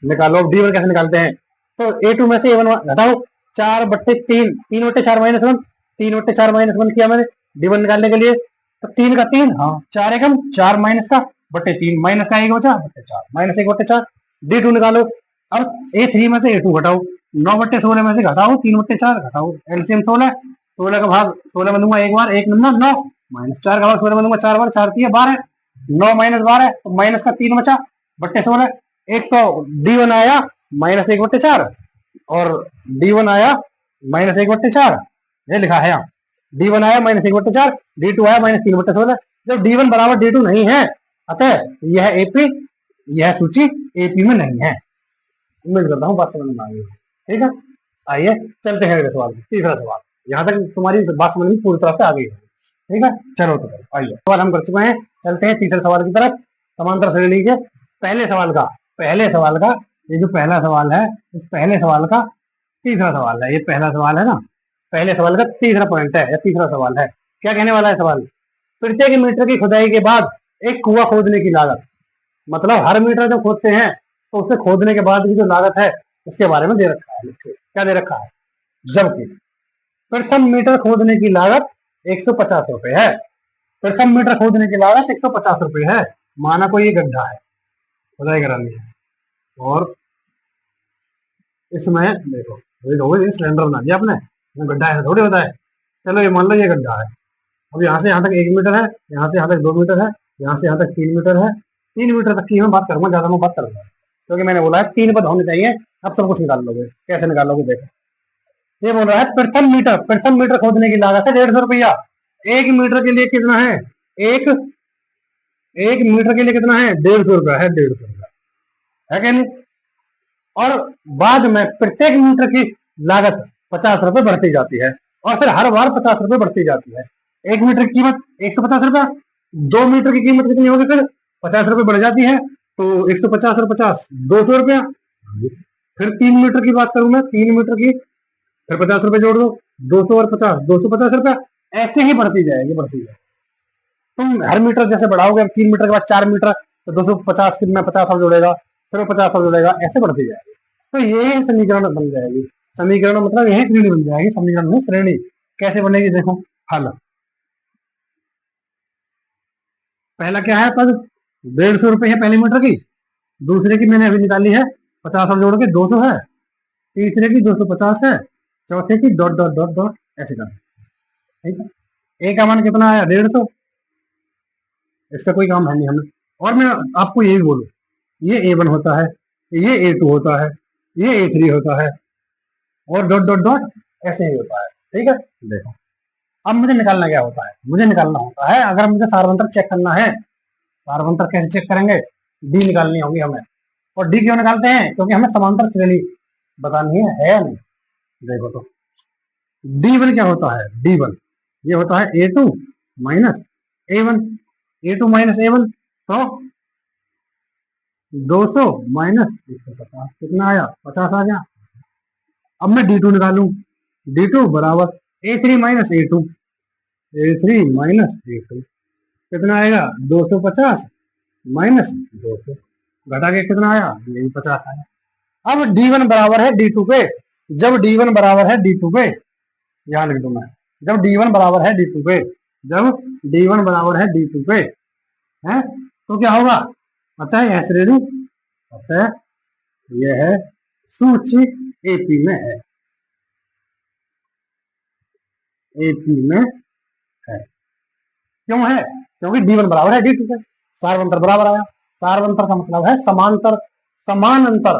निकालो। अब D1 कैसे निकालते हैं, तो A2 में से A1 घटाओ, 4/3, 3/4 माइनस 1, 3/4 माइनस 1 किया मैंने D1 निकालने के लिए, तो 3 का 3, हाँ 4 एकम 4 माइनस का बटे 3, माइनस का 1 बचा बटे 4, माइनस 1/4, D2 निकालो। अब A3 में से A2 घटाओ, 9/16 में से घटाओ 3/4 घटाओ, एलसीएम 16, 16 का भाग 16 में दूंगा एक बार, 1 9 9, माइनस 4 का भाग 16 में दूंगा 4 बार, 4 3 12, 9 माइनस 12 तो माइनस का 3 बचा बट्टे 16, एक तो D1 आया माइनस 1/4 और D1 आया माइनस 1/4, ये लिखा है यहाँ D1 आया माइनस 1/4, D2 आया माइनस 3/16। जब D1 बराबर D2 नहीं है अतः यह एपी, यह सूची एपी में नहीं है। उम्मीद करता हूँ बात समझ में आ गई, ठीक है। आइए चलते हैं अगले सवाल, तीसरा सवाल, यहाँ तक तुम्हारी बात समझ में पूरी तरह से आ गई है, ठीक है। चलो तो आइए सवाल हम कर चुके हैं, चलते हैं तीसरे सवाल की तरफ, समांतर श्रेणी के पहले सवाल का ये जो पहला सवाल है इस पहले सवाल का तीसरा सवाल है, ये पहला सवाल है ना, पहले सवाल का तीसरा पॉइंट है या तीसरा सवाल है। क्या कहने वाला है सवाल, प्रत्येक मीटर की खुदाई के बाद एक कुआं खोदने की लागत, मतलब हर मीटर जब खोदते हैं तो उसे खोदने के बाद की जो लागत है उसके बारे में दे रखा है, क्या दे रखा है, जबकि प्रथम मीटर खोदने की लागत 150 रुपए है, प्रथम मीटर खोदने की लागत 150 रुपए है। माना कोई ये गड्ढा है, खुदाई करानी है और इसमें देखो ये सिलेंडर बना दिया आपने, गड्ढा ऐसा थोड़ी होता है। चलो ये मान लो ये गड्ढा है, अब यहाँ से यहाँ तक 1 मीटर है, यहाँ से यहाँ तक 2 मीटर है, यहाँ से यहाँ तक 3 मीटर है, 3 मीटर तक की मैं बात करूंगा, ज्यादा मैं बात करूंगा। क्योंकि मैंने बोला है 3 पद होने चाहिए। अब सब कुछ निकाल लोगे, कैसे निकाल लोगे देखो। ये बोल रहा है प्रथम मीटर खोदने की लागत है 150 रुपया। 1 मीटर के लिए कितना है, एक एक मीटर के लिए कितना है, 150 रुपया है, 150 रुपया है क्या नहीं। और बाद में प्रत्येक मीटर की लागत 50 रुपए बढ़ती जाती है, और फिर हर बार 50 रुपए बढ़ती जाती है। 1 मीटर की कीमत 150 रुपया, 2 मीटर की कीमत कितनी होगी फिर, 50 रुपए बढ़ जाती है, तो 150 और 50 200 रुपया। फिर 3 मीटर की बात करूं मैं, 3 मीटर की, फिर 50 रुपए जोड़ दो, 200 और 50 250 रुपया, ऐसे ही बढ़ती जाएगी, बढ़ती जाएगी। तुम हर मीटर जैसे बढ़ाओगे, 3 मीटर के बाद 4 मीटर, तो 250 में 50 और जोड़ेगा, फिर वो 50 और जोड़ेगा, ऐसे बढ़ती जाएगी। तो ये समीकरण बन जाएगी। समीकरण मतलब यही श्रेणी बन जाएगी, समीकरण में श्रेणी कैसे बनेगी देखो। हल, पहला क्या है पद, 150 रुपए है पहले मीटर की, दूसरे की मैंने अभी निकाली है 50 और जोड़ के 200 है, तीसरे की 250 है, चौथे की डॉट डॉट डॉट डॉट ऐसे कर, ठीक है। ए का मान कितना आया, 150, इसका कोई काम है नहीं हमें। और मैं आपको यही बोलूं, ये A1 होता है, ये A2 होता है, ये A3 होता है, और डॉट डॉट डॉट ऐसे ही होता है, ठीक है। देखो अब मुझे निकालना क्या होता है, मुझे निकालना होता है, अगर मुझे सारवंतर चेक करना है, सारवंतर कैसे चेक करेंगे, डी निकालनी होगी हमें। और डी क्यों निकालते हैं, क्योंकि हमें समांतर श्रेणी बतानी है या नहीं। देखो तो D1 क्या होता है, D1 ये होता है A2 minus A1, A2 minus A1, तो 200 माइनस 150 कितना आया, 50 आ गया। अब मैं D2 निकालू, D2 बराबर A3 minus A2, A3 minus A2 कितना आएगा, 250 माइनस 200, घटा के कितना आया, यही 50 आया। अब D1 बराबर है D2 पे, जब D1 बराबर है D2 पे, यहां लिख दूं मैं, जब D1 बराबर है D2 पे, जब D1 बराबर है D2 पे है, तो क्या होगा, पता है, श्रेणी पता है, यह है सूची AP में है, AP में है। क्यों है, क्योंकि D1 बराबर है D2 पे, सारवंतर बराबर आया। सारवंतर का मतलब है समांतर, समान अंतर,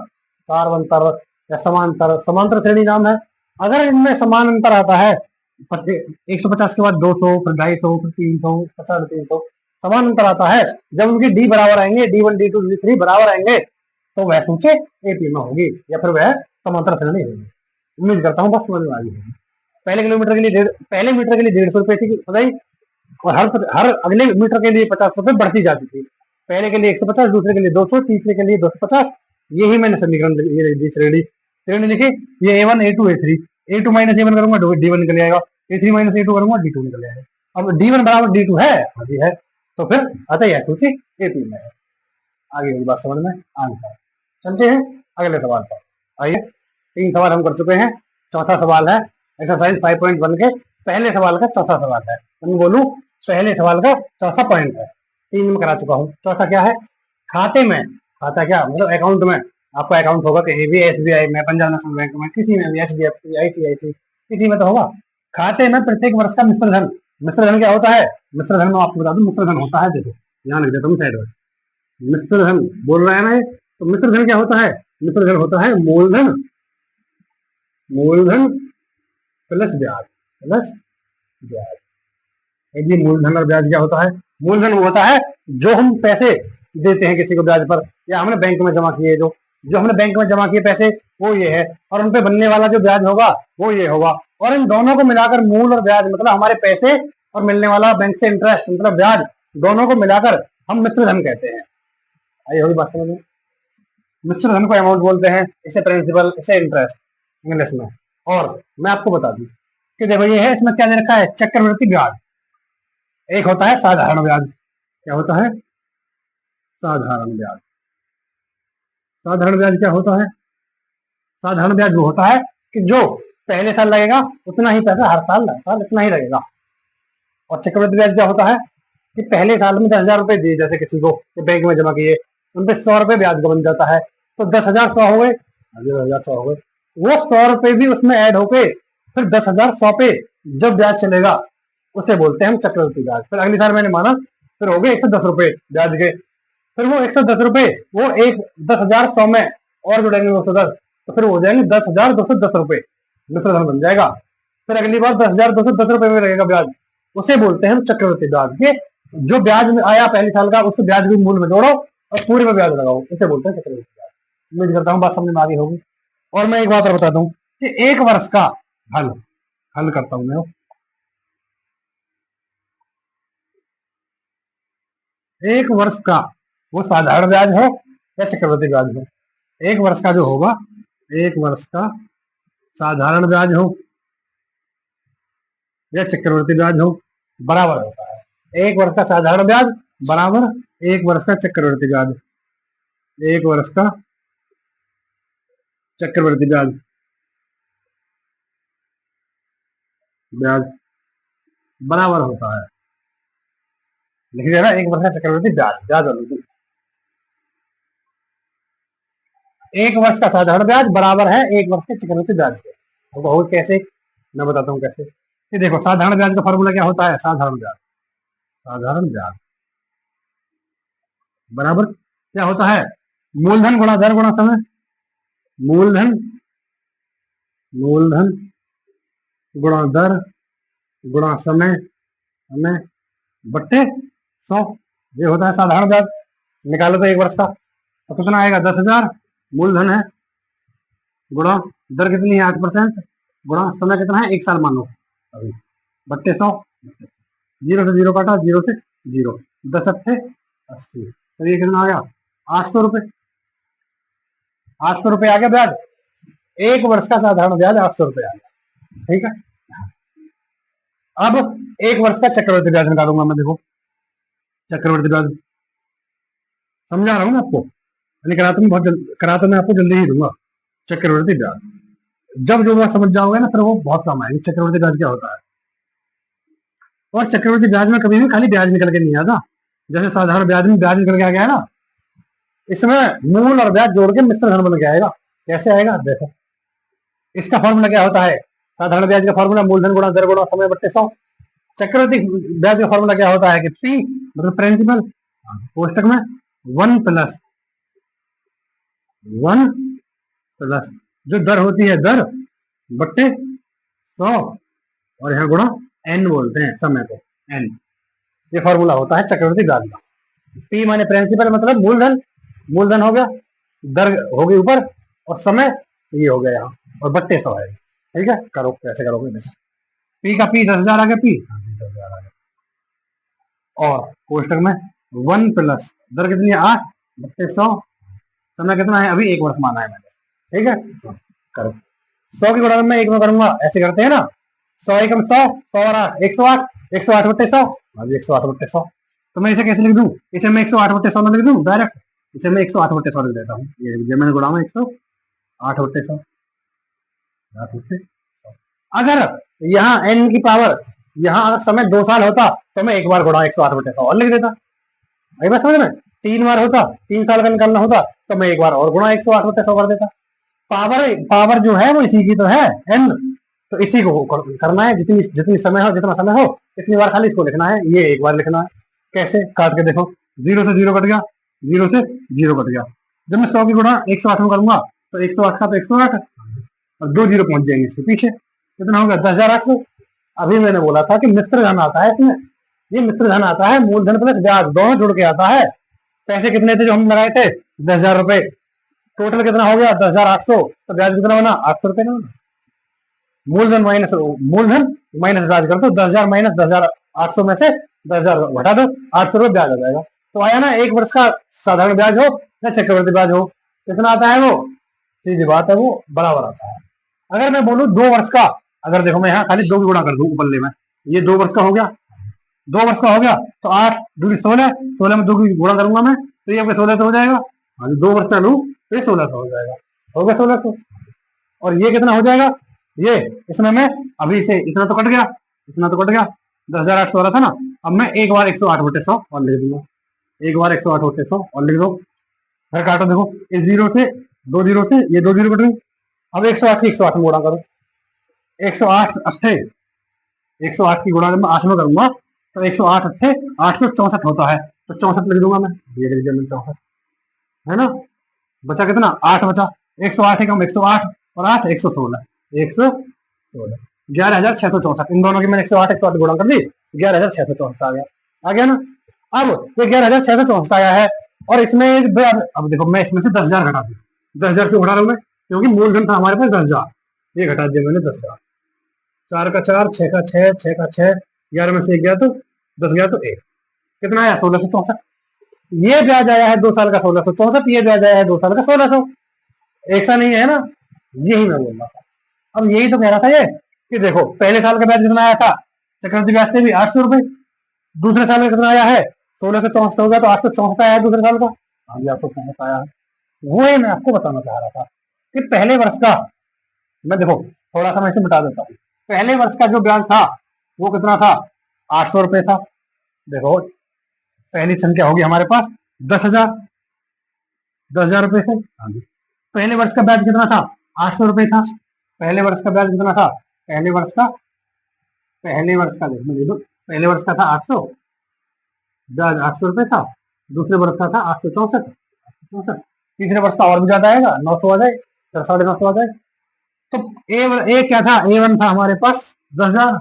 सारवंतर या समांतर, समांतर श्रेणी नाम है। अगर इनमें समान अंतर आता है, 150 के बाद 200, फिर 250, फिर 300, 350, समान अंतर आता है, जब उनकी डी बराबर आएंगे, D1 D2 D3 बराबर आएंगे, तो वह सूची AP में होगी, या फिर वह समांतर श्रेणी होगी। उम्मीद करता हूँ बस समझ में आ गई होगी। पहले मीटर के लिए 150 रुपए थी बताई, और हर अगले मीटर के लिए 50 रुपए बढ़ती जाती थी। पहले के लिए 150, दूसरे के लिए 200, तीसरे के लिए 250। यही मैंने समीकरण श्रेणी श्रेणी लिखी। ये A1 A2 A3, A2 minus A1 करूंगा D1 निकल जाएगा, A3 माइनस A2 करूंगा D2 निकल जाएगा। अब D1 बराबर D2 है, हाँ जी है, तो फिर अतः यह सूची AP में है। आगे की बात समझ में आंसर, चलते हैं अगले सवाल पर। आइए, 3 सवाल हम कर चुके हैं, चौथा सवाल है एक्सरसाइज 5.1 के पहले सवाल का चौथा सवाल है। मैं बोलूं पहले सवाल का चौथा पॉइंट है, 3 में करा चुका हूँ। चौथा क्या है, खाते में, खाता क्या मतलब अकाउंट में, आपका अकाउंट होगा कहीं भी, SBI में, पंजाब नेशनल बैंक में, किसी में भी, HDFC ICICI किसी में तो होगा। खाते में प्रत्येक वर्ष का मिश्र धन, मिश्र धन क्या होता है, मिश्र धन में आपको बता दूं, मिश्र धन होता है, देखो यहाँ लिख देता हूँ साइड में, मिश्र धन बोल रहा है ना, तो मिश्र धन क्या होता है, मिश्र धन होता है मूलधन, मूलधन प्लस ब्याज, प्लस ब्याज। जी मूलधन और ब्याज क्या होता है, मूलधन वो होता है जो हम पैसे देते हैं किसी को ब्याज पर, या हमने बैंक में जमा किए, जो हमने बैंक में जमा किए पैसे वो ये है, और उन पे बनने वाला जो ब्याज होगा वो ये होगा, और इन दोनों को मिलाकर मूल और ब्याज मतलब हमारे पैसे और मिलने वाला बैंक से इंटरेस्ट मतलब ब्याज, दोनों को मिलाकर हम मिश्र धन कहते हैं। आई होगी बात समझ में। मिश्र धन को अमाउंट बोलते हैं, इसे प्रिंसिपल, इसे इंटरेस्ट इंग्लिश में। और मैं आपको बता दूं कि देखो ये है, इसमें क्या दे रखा है, चक्रवृद्धि ब्याज, एक होता है साधारण ब्याज। क्या होता है, साधारण ब्याज। साधारण ब्याज क्या होता है, साधारण ब्याज वो होता है कि जो पहले साल लगेगा उतना ही पैसा हर साल इतना ही लगेगा। और चक्रवृद्धि ब्याज क्या होता है कि पहले साल में 10,000 रुपए दिए जैसे किसी को बैंक में जमा किए, उन पे 100 रुपए ब्याज का बन जाता है, तो 10,000 100 हो गए, 10,000 100 हो गए, वो 100 रुपए भी उसमें ऐड होके फिर 10,000 100 पे जब ब्याज चलेगा उसे बोलते हैं हम चक्रवृद्धि ब्याज। फिर अगले साल मैंने माना फिर हो गए 110 रुपए ब्याज के, फिर वो 110 रुपए, वो एक 10,100 में और जुड़ेंगे 210, तो फिर हो जाएंगे 10,210 रुपए, मिश्र धन बन जाएगा। फिर अगली बार 10,210 रुपए में लगेगा ब्याज, उसे बोलते हैं हम चक्रवृद्धि ब्याज के। जो ब्याज में आया पहले साल का, उससे ब्याज भी मूल में जोड़ो और पूरे में ब्याज लगाओ, इसे बोलते हैं चक्रवृद्धि ब्याज। उम्मीद करता हूँ बात समझ में आ गई होगी। और मैं एक बात और बताता हूँ कि एक वर्ष का हल हल करता हूँ मैं, एक वर्ष का वो साधारण ब्याज हो या चक्रवृद्धि ब्याज हो, एक वर्ष का जो होगा, एक वर्ष का साधारण ब्याज हो या चक्रवृद्धि ब्याज हो, बराबर होता है। एक वर्ष का साधारण ब्याज बराबर एक वर्ष का चक्रवृद्धि ब्याज, एक वर्ष का चक्रवृद्धि ब्याज ब्याज बराबर होता है। लिख दिया ना, एक वर्ष का चक्रवृद्धि ब्याज, ब्याज और एक वर्ष का साधारण ब्याज बराबर है एक वर्ष के चक्रवृद्धि ब्याज के। तो बहुत कैसे, मैं बताता हूँ कैसे। ये देखो, साधारण ब्याज का फॉर्मूला क्या होता है, साधारण ब्याज, साधारण ब्याज बराबर क्या होता है, मूलधन गुणा दर गुणा समय, मूलधन मूलधन गुणा दर गुणा समय, समय बट्टे 100, ये होता है साधारण ब्याज। निकालो तो एक वर्ष का तो कितना आएगा, 10,000 मूलधन है, गुणा दर कितनी है 8%, गुणा समय कितना है, एक साल मान लो अभी, बट्टे 100, जीरो से जीरो काटा, जीरो से जीरो, 10 80, तो ये कितना आ गया, 800 रुपए, 800 रुपए आ गया ब्याज। एक वर्ष का साधारण ब्याज 800 रुपए आ गया, ठीक है। अब एक वर्ष का चक्रवृद्धि ब्याज निकालूंगा मैं, देखो चक्रवृद्धि ब्याज समझा रहा हूँ मैं आपको, कराता मैं बहुत जल्दी, कराता मैं आपको जल्दी ही दूंगा। चक्रवृद्धि ब्याज जब जो बात समझ जाओगे ना, फिर वो बहुत काम आएगी, चक्रवृद्धि ब्याज क्या होता है। और चक्रवृद्धि ब्याज में कभी भी खाली ब्याज निकल के नहीं आता, जैसे साधारण ब्याज में ब्याज निकल के आ गया ना, इसमें मूल और ब्याज जोड़ के मिश्र धन बन के आएगा। कैसे आएगा देखो, इसका फॉर्मूला क्या होता है, साधारण ब्याज का फॉर्मूला मूलधन गुणा दर गुणा समय बट्टे 100। चक्रवृद्धि ब्याज का फॉर्मूला क्या होता है कि पी मतलब प्रिंसिपल, कोष्टक में 1 प्लस 1 प्लस जो दर होती है दर बट्टे 100, और यहाँ गुणा एन बोलते हैं समय को, एन, ये फॉर्मूला होता है चक्रवृद्धि ब्याज का। पी माने प्रिंसिपल मतलब मूलधन, मूलधन हो गया, दर हो गई ऊपर, और समय ये हो गया यहाँ, और बट्टे 100 है, ठीक है। करो कैसे करोगे देखो, पी का पी 10,000 आ गया, पी 10,000 आ गया, और कोष्टक में 1 प्लस दर कितनी है 8 बट्टे 100, समय कितना है अभी 1 वर्ष माना है मैंने, ठीक है। करो 100 की गुणा में एक में करूंगा, ऐसे करते हैं ना, 100 एकम 100, 100 और 8 108, 108 बट्टे 100, अभी 108 बट्टे 100, तो मैं इसे कैसे लिख दूं, इसे मैं 108 बट्टे 100 में लिख दूं डायरेक्ट, इसे मैं 108 बट्टे 100 लिख देता हूँ, ये मैंने गुणा में 108 बट्टे 100, अगर यहाँ एन की पावर, यहाँ समय 2 साल होता तो मैं एक बार गुणा 108 बटे 100 और लिख देता, आई बात समझ में। 3 बार होता, 3 साल का निकालना होता तो मैं एक बार और गुणा 108 बटे 100 कर देता। पावर पावर जो है वो इसी की तो है, एन, तो इसी को करना है, जितनी जितनी समय हो, जितना समय हो इतनी बार खाली इसको लिखना है, ये एक बार लिखना है। कैसे, काट के देखो, 0 से 0 कट गया, 0 से 0 कट गया, जब मैं 100 की गुणा 108 में करूंगा तो 108 का तो 108 और 2 जीरो पहुंच जाएंगे इसके पीछे, कितना होगा 10,800। अभी मैंने बोला था कि मिश्र धन आता है इसमें, ये मिश्र धन आता है, मूलधन प्लस ब्याज दोनों जुड़ के आता है। पैसे कितने थे जो हम लगाए थे, 10,000 रुपए, टोटल कितना हो गया 10,800, तो ब्याज कितना होना 800 रुपए का होना। मूलधन माइनस मूलधन माइनस ब्याज कर दो, 10,000 माइनस 10,800 में से 10,000 घटा दो, 800 रुपए ब्याज आ जाएगा। तो आया ना, एक वर्ष का साधारण ब्याज हो या चक्रवृद्धि ब्याज हो, कितना आता है वो, सीधी बात है वो बराबर आता है। अगर मैं बोलूं 2 वर्ष का, अगर देखो मैं यहाँ खाली 2 की गुणा कर दूं ऊपरले में, ये 2 वर्ष का हो गया, 2 वर्ष का हो गया, तो 8 2 16, 16 में 2 की गुणा करूंगा मैं तो ये 1600 हो जाएगा। 2 वर्ष का लू तो ये 1600 हो जाएगा, हो गया 1600। और ये कितना हो जाएगा, ये इसमें मैं अभी से इतना तो कट गया, इतना तो कट गया, 10,800 हो रहा था ना, अब मैं एक बार 108 बटे 100 और लिख दूंगा, एक बार 108 बटे 100 और लिख दो, फिर काटो, देखो इस 0 से 2 जीरो से ये 2 जीरो कट गई, अब 108 की 108 में गुणा करो, 108 अट्ठे 108 की गुणा जब मैं 8 में करूंगा तो 108 थे 864 होता है, तो 64 लिख दूंगा मैं, ये लिख दिया मैंने 64, है ना। बचा कितना, 8 बचा। 108 कम 108 और 8 116, 116 11,664, इन दोनों की मैंने 108 गुणा कर दी, 11,664 आ गया, आ गया ना। अब ये 11,664 आया है, और इसमें अब देखो मैं इसमें से 10,000 घटा दूं। 10,000 क्यों घटा रहा हूं मैं, क्योंकि मूलधन था हमारे पास 10,000, ये घटा दिया मैंने 10,000। 4 का 4, 6 का 6, 6 का 6, 11 में से 1 गया तो 10 गया तो 1, कितना आया 1664। ये ब्याज आया है 2 साल का 1664, ये ब्याज आया है 2 साल का 1600, एक सा नहीं है ना, यही मैं बोल रहा था। अब यही तो कह रहा था ये कि देखो पहले साल का ब्याज कितना आया था चक्रवृद्धि ब्याज से भी 800 रुपए, दूसरे साल में कितना आया है 1664 हो गया, तो 864 आया है दूसरे साल का, हाँ जी 864 आया है। वो ही मैं आपको बताना चाह रहा था कि पहले वर्ष का, मैं देखो थोड़ा सा मैं इसे मिटा देता हूँ, पहले वर्ष का जो ब्याज था वो कितना था 800 रुपए था। देखो पहली संख्या होगी हमारे पास 10,000, 10,000 रुपए से, हाँ जी। पहले वर्ष का ब्याज कितना था 800 रुपए था, पहले वर्ष का ब्याज कितना था, पहले वर्ष का, पहले वर्ष का देखो, पहले वर्ष का था 800, ब्याज 800 रुपए था, दूसरे वर्ष का था 864, तीसरे वर्ष का और भी ज्यादा आएगा 900 आ जाए, 950 आ जाए। तो ए क्या था, A1 था हमारे पास 10,000,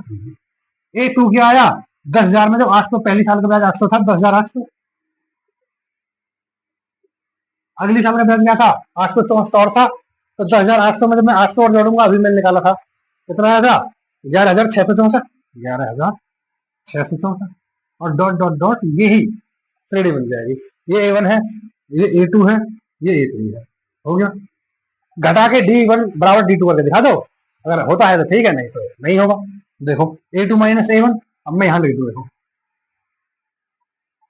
A2 क्या आया 10,000 में, जब 800 पहली साल का ब्याज 800 था, 10,800। अगली साल का ब्याज क्या था 864 और था, तो 10,800 में जब मैं 800 और जोड़ूंगा, अभी मैंने निकाला था कितना आया था 11,664, 11,664, और डॉट डॉट डॉट यही श्रेणी बन जाएगी, ये A1 है, ये A2 है, ये A3 है, हो गया। घटा के D1 बराबर D2 करके दिखा दो, अगर होता है तो ठीक है, नहीं तो नहीं होगा। देखो A2 माइनस A1, अब मैं यहाँ लिख दूं, देखो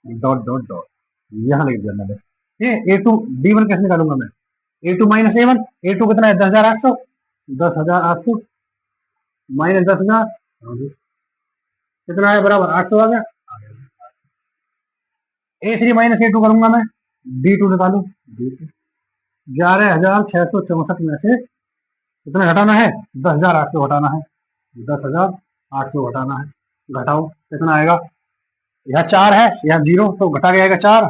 डॉट डॉट डॉट यहाँ लिख दिया मैंने, ये A2 D1 कैसे निकालूंगा मैं, A2 माइनस A1, A2 कितना है 10,800, 10,800 माइनस 10,000, कितना है बराबर 800 आ गया। A3 माइनस A2 करूंगा मैं, D2 निकालू, D2 11,664 में से कितना घटाना है 10,800 घटाना है, 10,800 घटाना है, घटाओ कितना आएगा, यहाँ 4 है यहाँ 0 तो घटा के आएगा 4,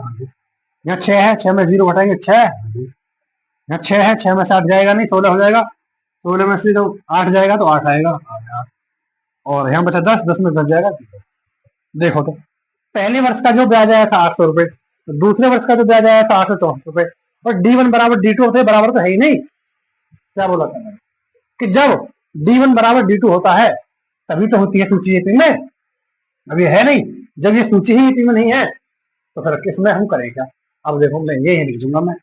यहाँ 6 है 6 में 0 घटाएंगे 6, यहाँ 6 है 6 में से 8 जाएगा नहीं 16 हो जाएगा, 16 में से तो 8 जाएगा तो 8 आएगा, और यहाँ बचा 10, 10 में 10 जाएगा। देखो तो पहले वर्ष का जो ब्याज आया था 800 रुपए, तो दूसरे वर्ष का जो ब्याज आया था 864 रुपए, और D1 बराबर D2 थे, बराबर तो है ही नहीं। क्या बोला था मैंने कि जब D1 बराबर D2 होता है तभी तो होती है सूची एपी में, अब ये है नहीं, जब ये सूची ही एपी में नहीं है तो फिर किसमें हम करें क्या। अब देखो मैं ये लिख दूंगा मैं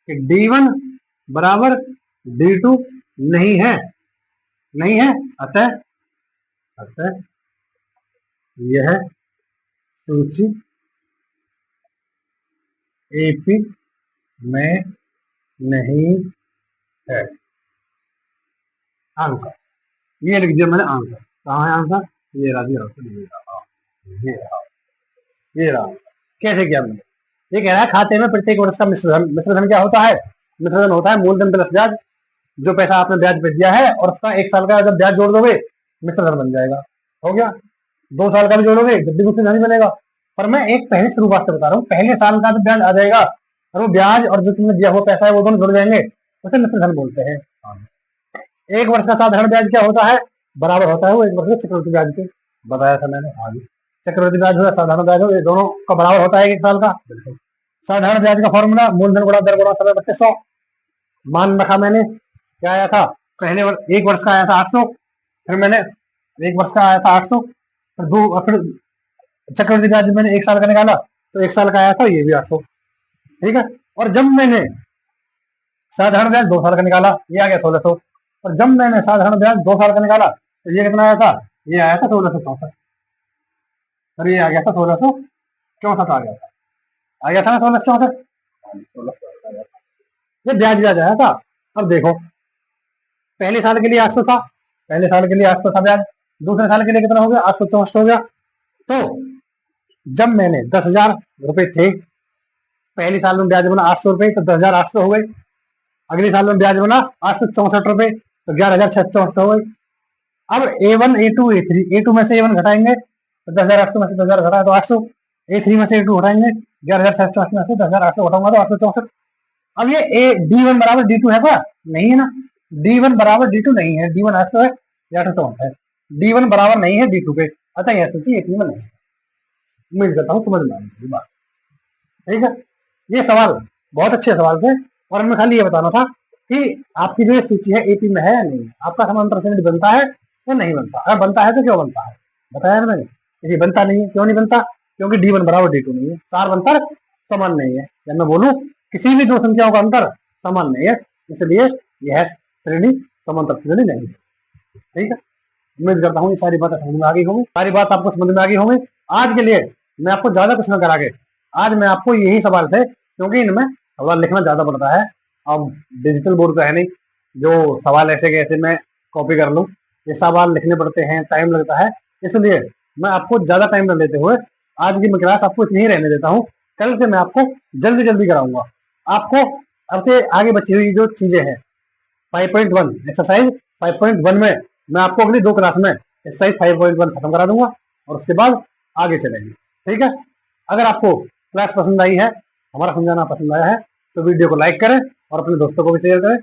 कि D1 बराबर D2 नहीं है, नहीं है, अतः अतः यह सूची एपी में नहीं है। आंसर ये लिख दिया मैंने, आंसर कहाँ है आंसर, ये रहा जी आंसर, ये रहा, ये रहा आंसर। कैसे किया मैंने, ये कह रहा है खाते में प्रत्येक वर्ष का मिश्रधन, मिश्रधन क्या होता है, मिश्रधन होता है मूलधन प्लस ब्याज, जो पैसा आपने ब्याज पे दिया है और उसका 1 साल का जब ब्याज जोड़ दोगे मिश्रधन बन जाएगा, हो गया। 2 साल का भी जोड़ोगे जब भी मिश्रधन बनेगा, पर मैं एक पहले शुरुआत से बता रहा हूँ, पहले साल का तो ब्याज आ जाएगा और वो ब्याज और जो तुमने दिया हुआ पैसा है वो दोनों जुड़ जाएंगे, उसे मिश्रधन बोलते हैं। एक वर्ष का साधारण ब्याज क्या होता है, बराबर होता है वो 1 वर्ष के चक्रवृद्धि ब्याज के, बताया था मैंने, हाँ जी। चक्रवृद्धि ब्याज हो या साधारण ब्याज हो, ये दोनों का बराबर होता है 1 साल का। साधारण ब्याज का फॉर्मूला मूलधन गुणा दर गुणा समय बटे 100, मान रखा मैंने, क्या आया था पहले एक वर्ष का आया था 800, फिर मैंने 1 वर्ष का आया था 800, फिर चक्रवृद्धि ब्याज मैंने 1 साल का निकाला तो 1 साल का आया था ये भी 800, ठीक है। और जब मैंने साधारण ब्याज 2 साल का निकाला ये आ गया 1600, और जब मैंने साधारण ब्याज 2 साल का निकाला तो ये कितना आया था, ये आया था 1664, और ये आ गया था 1664 आ गया था ना 1664, 16 ये ब्याज ब्याज आया था। अब देखो पहले साल के लिए 800 था, पहले साल के लिए 800 था ब्याज, दूसरे साल के लिए कितना हो गया 864 हो गया। तो जब मैंने 10,000 रुपए थे, पहली साल में ब्याज बना 800 रुपए तो 10,800 हो गए, अगले साल में ब्याज बना 864 रुपए तो 11,664 हो गए। अब A1 A2 A3, A2 में से A1 घटाएंगे तो 10,800 में से 10,000 घटा तो 800, A3 में से A2 हटाएंगे, 11,708 में से 10,800 घटाऊंगा तो 864। अब ये D1 बराबर D2 है क्या? नहीं है ना। D1 बराबर D2 नहीं है, D1 800 है, ये 864 है। D1 बराबर नहीं है D2 के, अतः यह सूची A3 में नहीं। उम्मीद करता हूँ समझ में आएगी बात। ठीक है, ये सवाल बहुत अच्छे सवाल थे और हमें खाली ये बताना था कि आपकी जो सूची है AP में है या नहीं, आपका समांतर श्रेणी बनता है या नहीं बनता। अगर बनता है तो क्यों बनता है, बताया ना मैंने। यदि बनता नहीं है, क्यों नहीं बनता? क्योंकि D1 बराबर D2 नहीं है, सार अंतर समान नहीं है। जब मैं बोलूं किसी भी दो संख्याओं का अंतर समान नहीं है, इसलिए यह श्रेणी समांतर श्रेणी नहीं है। ठीक है, उम्मीद करता हूँ ये सारी बातें समझ में आ गई होंगी, सारी बात आपको समझ में आ गई होंगी। आज के लिए मैं आपको ज्यादा कुछ न करा के, आज मैं आपको यही सवाल थे, क्योंकि इनमें थोड़ा लिखना ज्यादा पड़ता है। अब डिजिटल बोर्ड पे है नहीं जो सवाल ऐसे के ऐसे मैं कॉपी कर लूँ, ये सवाल लिखने पड़ते हैं, टाइम लगता है। इसलिए मैं आपको ज्यादा टाइम न लेते हुए आज की मैं क्लास आपको इतनी ही रहने देता हूँ। कल से मैं आपको जल्दी जल्दी कराऊंगा। आपको अब से आगे बची हुई जो चीजें हैं 5.1 एक्सरसाइज 5.1 में मैं आपको अगली 2 क्लास में एक्सरसाइज 5.1 खत्म करा दूंगा और उसके बाद आगे चलेंगे। ठीक है, अगर आपको क्लास पसंद आई है, हमारा समझाना पसंद आया है, तो वीडियो को लाइक करें और अपने दोस्तों को भी शेयर करें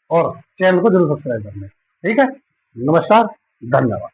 और चैनल को जरूर सब्सक्राइब कर लें। ठीक है, नमस्कार, धन्यवाद।